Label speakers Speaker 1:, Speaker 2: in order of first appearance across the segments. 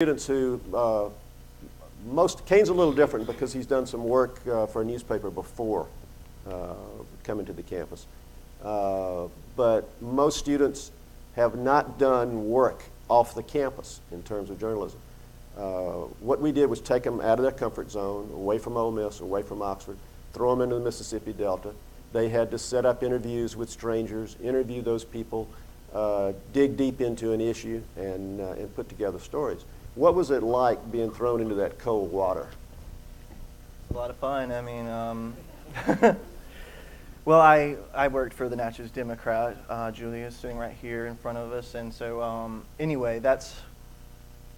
Speaker 1: Students who, Kane's a little different because he's done some work for a newspaper before coming to the campus. But most students have not done work off the campus in terms of journalism. What we did was take them out of their comfort zone, away from Ole Miss, away from Oxford, throw them into the Mississippi Delta. They had to set up interviews with strangers, interview those people, dig deep into an issue, and put together stories. What was it like being thrown into that cold water?
Speaker 2: A lot of fun. I mean, well, I worked for the Natchez Democrat. Julia is sitting right here in front of us, and so anyway, that's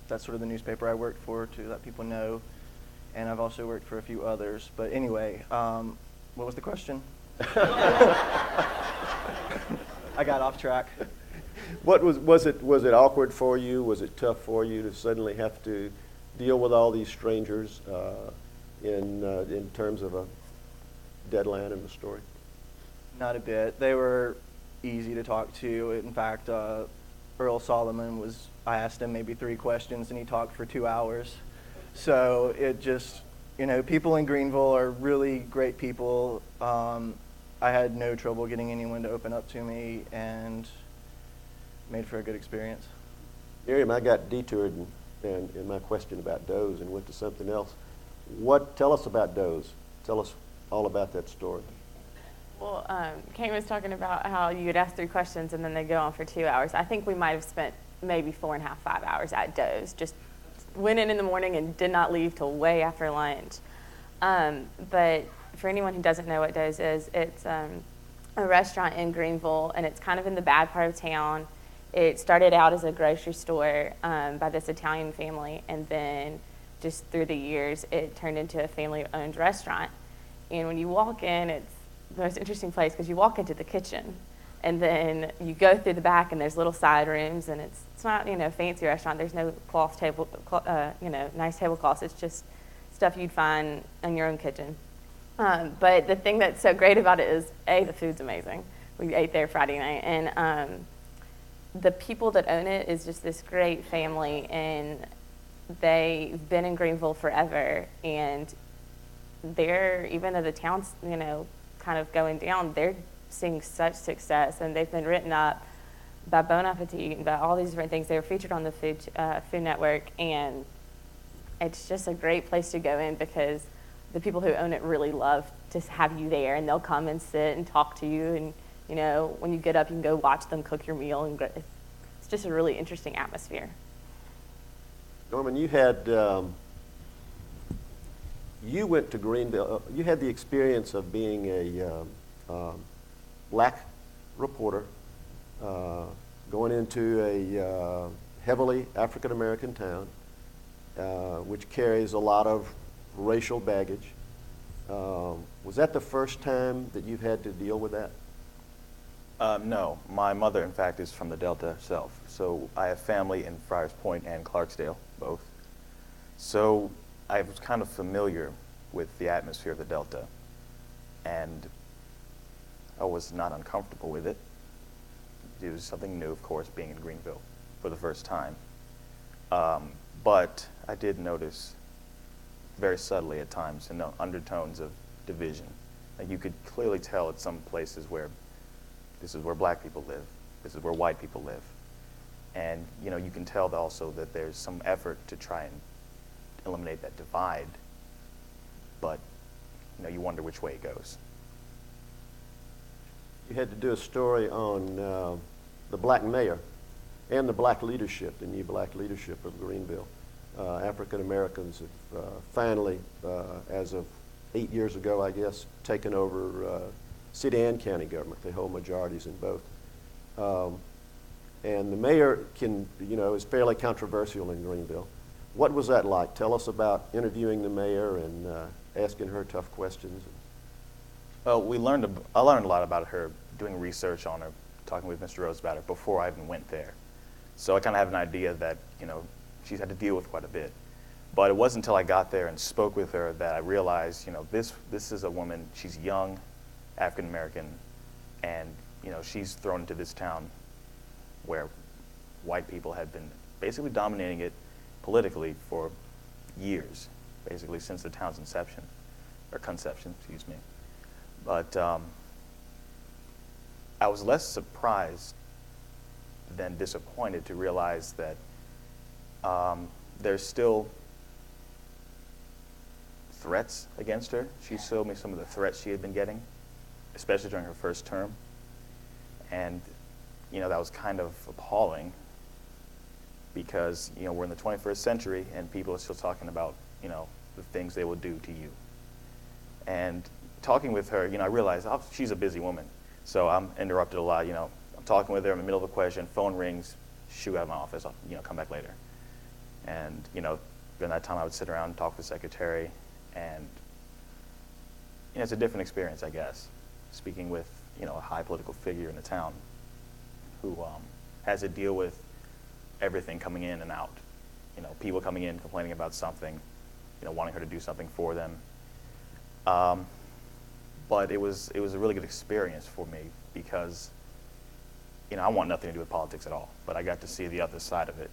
Speaker 2: sort of the newspaper I worked for, to let people know, and I've also worked for a few others. But anyway, what was the question? I got off track.
Speaker 1: What was it awkward for you? Was it tough for you to suddenly have to deal with all these strangers in terms of a deadline in the story?
Speaker 2: Not a bit. They were easy to talk to. In fact, Earl Solomon I asked him maybe 3 questions and he talked for 2 hours. So it just, people in Greenville are really great people. I had no trouble getting anyone to open up to me, and made for a good experience.
Speaker 1: Miriam, I got detoured in my question about Doe's and went to something else. Tell us about Doe's. Tell us all about that story.
Speaker 3: Well, Kane was talking about how you would ask 3 questions and then they go on for 2 hours. I think we might have spent maybe 4.5, 5 hours at Doe's. Just went in the morning and did not leave till way after lunch. But for anyone who doesn't know what Doe's is, it's a restaurant in Greenville, and it's kind of in the bad part of town. It started out as a grocery store by this Italian family, and then just through the years, it turned into a family-owned restaurant. And when you walk in, it's the most interesting place because you walk into the kitchen, and then you go through the back, and there's little side rooms, and it's not a fancy restaurant. There's no nice tablecloths. It's just stuff you'd find in your own kitchen. But the thing that's so great about it is, the food's amazing. We ate there Friday night, and the people that own it is just this great family, and they've been in Greenville forever, and even though the town's, kind of going down, they're seeing such success, and they've been written up by Bon Appetit and by all these different things. They were featured on the Food Network, and it's just a great place to go in because the people who own it really love to have you there, and they'll come and sit and talk to you, and when you get up, you can go watch them cook your meal, and it's just a really interesting atmosphere.
Speaker 1: Norman, you went to Greenville. You had the experience of being a black reporter going into a heavily African-American town, which carries a lot of racial baggage. Was that the first time that you've had to deal with that?
Speaker 4: No. My mother, in fact, is from the Delta herself. So I have family in Friars Point and Clarksdale, both. So I was kind of familiar with the atmosphere of the Delta, and I was not uncomfortable with it. It was something new, of course, being in Greenville for the first time. But I did notice very subtly at times in undertones of division. Like you could clearly tell at some places where this is where black people live, this is where white people live. And you can tell also that there's some effort to try and eliminate that divide, but you wonder which way it goes.
Speaker 1: You had to do a story on the black mayor and the black leadership, the new black leadership of Greenville. African Americans have finally, as of 8 years ago, I guess, taken over city and county government. They hold majorities in both. And the mayor is fairly controversial in Greenville. What was that like? Tell us about interviewing the mayor and asking her tough questions.
Speaker 4: Well, I learned a lot about her, doing research on her, talking with Mr. Rose about her before I even went there. So I kind of have an idea that, she's had to deal with quite a bit. But it wasn't until I got there and spoke with her that I realized, this is a woman, she's young, African American, and she's thrown into this town where white people had been basically dominating it politically for years, basically since the town's inception, or conception, excuse me. But I was less surprised than disappointed to realize that there's still threats against her. She showed me some of the threats she had been getting, especially during her first term. And, that was kind of appalling because, we're in the 21st century and people are still talking about, the things they will do to you. And talking with her, I realized she's a busy woman. So I'm interrupted a lot, I'm talking with her in the middle of a question, phone rings, shoot out of my office, I'll, come back later. And, during that time I would sit around and talk with the secretary, and, it's a different experience, I guess, speaking with, a high political figure in the town who has to deal with everything coming in and out. People coming in complaining about something, wanting her to do something for them. But it was a really good experience for me because, I want nothing to do with politics at all, but I got to see the other side of it,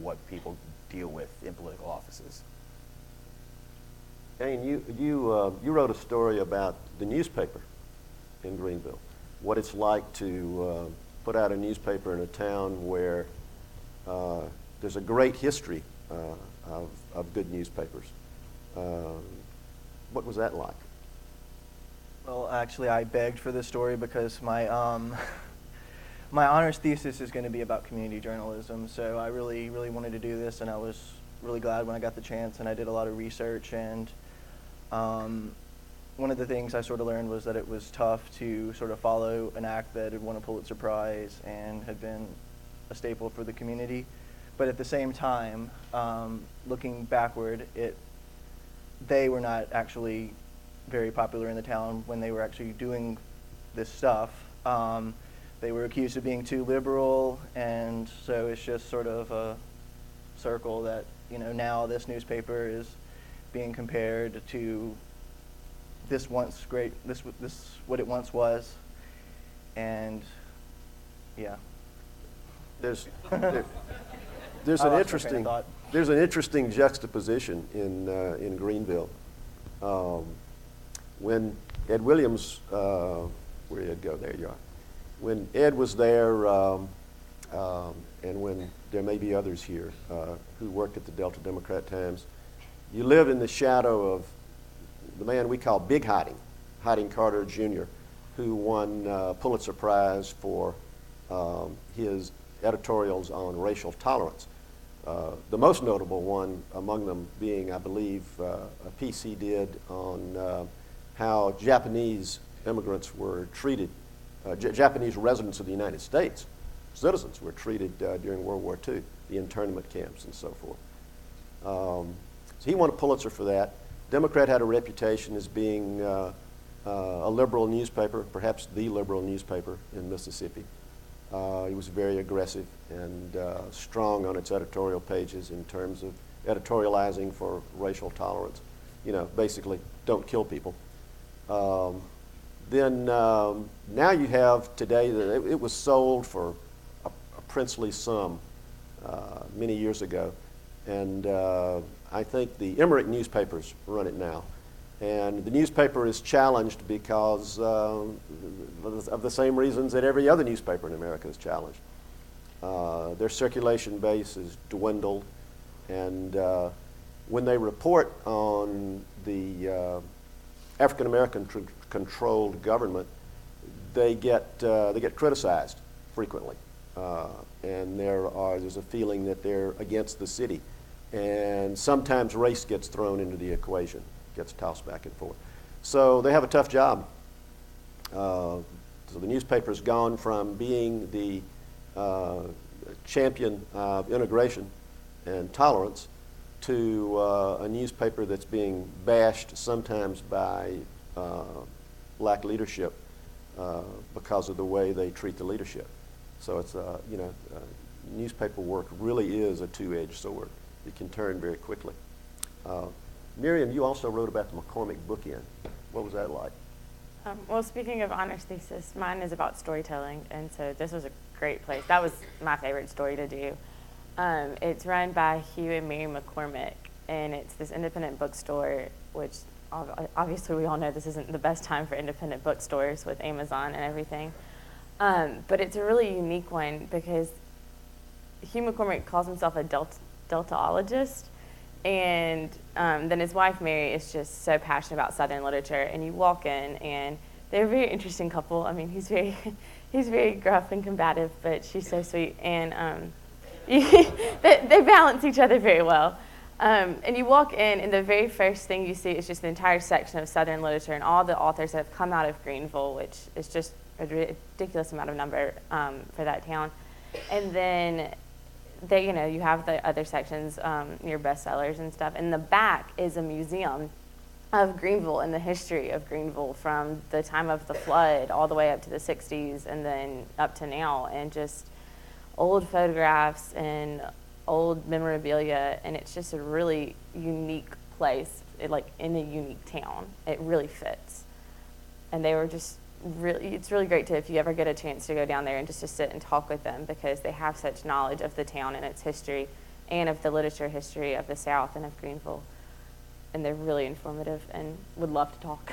Speaker 4: what people deal with in political offices.
Speaker 1: And you wrote a story about the newspaper in Greenville, what it's like to put out a newspaper in a town where there's a great history of good newspapers. What was that like?
Speaker 2: Well, actually, I begged for this story because my my honors thesis is going to be about community journalism. So I really, really wanted to do this, and I was really glad when I got the chance. And I did a lot of research, and one of the things I sort of learned was that it was tough to sort of follow an act that had won a Pulitzer Prize and had been a staple for the community. But at the same time, looking backward, they were not actually very popular in the town when they were actually doing this stuff. They were accused of being too liberal, and so it's just sort of a circle that, now this newspaper is being compared to this once great, this what it once was, and yeah.
Speaker 1: There's an interesting juxtaposition in Greenville. When Ed Williams, where did Ed go? There you are. When Ed was there, and when there may be others here who worked at the Delta Democrat Times, you live in the shadow of the man we call Big Hiding Carter Jr., who won Pulitzer Prize for his editorials on racial tolerance. The most notable one among them being, I believe, a piece he did on how Japanese immigrants were treated, Japanese residents of the United States, citizens, were treated during World War II, the internment camps and so forth. So he won a Pulitzer for that. Democrat had a reputation as being a liberal newspaper, perhaps the liberal newspaper in Mississippi. He was very aggressive and strong on its editorial pages in terms of editorializing for racial tolerance. Basically, don't kill people. Then now you have today, it was sold for a princely sum many years ago. And I think the Emmerich newspapers run it now. And the newspaper is challenged because of the same reasons that every other newspaper in America is challenged. Their circulation base is dwindled, and when they report on the African American controlled government, they get criticized frequently, and there's a feeling that they're against the city, and sometimes race gets thrown into the equation. Gets tossed back and forth. So they have a tough job. So the newspaper's gone from being the champion of integration and tolerance to a newspaper that's being bashed sometimes by black leadership because of the way they treat the leadership. So it's, newspaper work really is a two-edged sword. It can turn very quickly. Miriam, you also wrote about the McCormick Book Inn. What was that like?
Speaker 3: Well, speaking of honors thesis, mine is about storytelling, and so this was a great place. That was my favorite story to do. It's run by Hugh and Mary McCormick, and it's this independent bookstore, which obviously we all know this isn't the best time for independent bookstores with Amazon and everything. But it's a really unique one because Hugh McCormick calls himself a Deltaologist, and then his wife Mary is just so passionate about Southern literature. And you walk in, and they're a very interesting couple. I mean, he's very gruff and combative, but she's so sweet, and they balance each other very well. And you walk in, and the very first thing you see is just the entire section of Southern literature and all the authors that have come out of Greenville, which is just a ridiculous amount of number for that town. And then you have the other sections, your bestsellers and stuff. In the back is a museum of Greenville and the history of Greenville from the time of the flood all the way up to the 60s and then up to now, and just old photographs and old memorabilia, and it's just a really unique place, in a unique town. It really fits. And they were just it's really great if you ever get a chance to go down there and just to sit and talk with them, because they have such knowledge of the town and its history and of the literature history of the South and of Greenville. And they're really informative and would love to talk.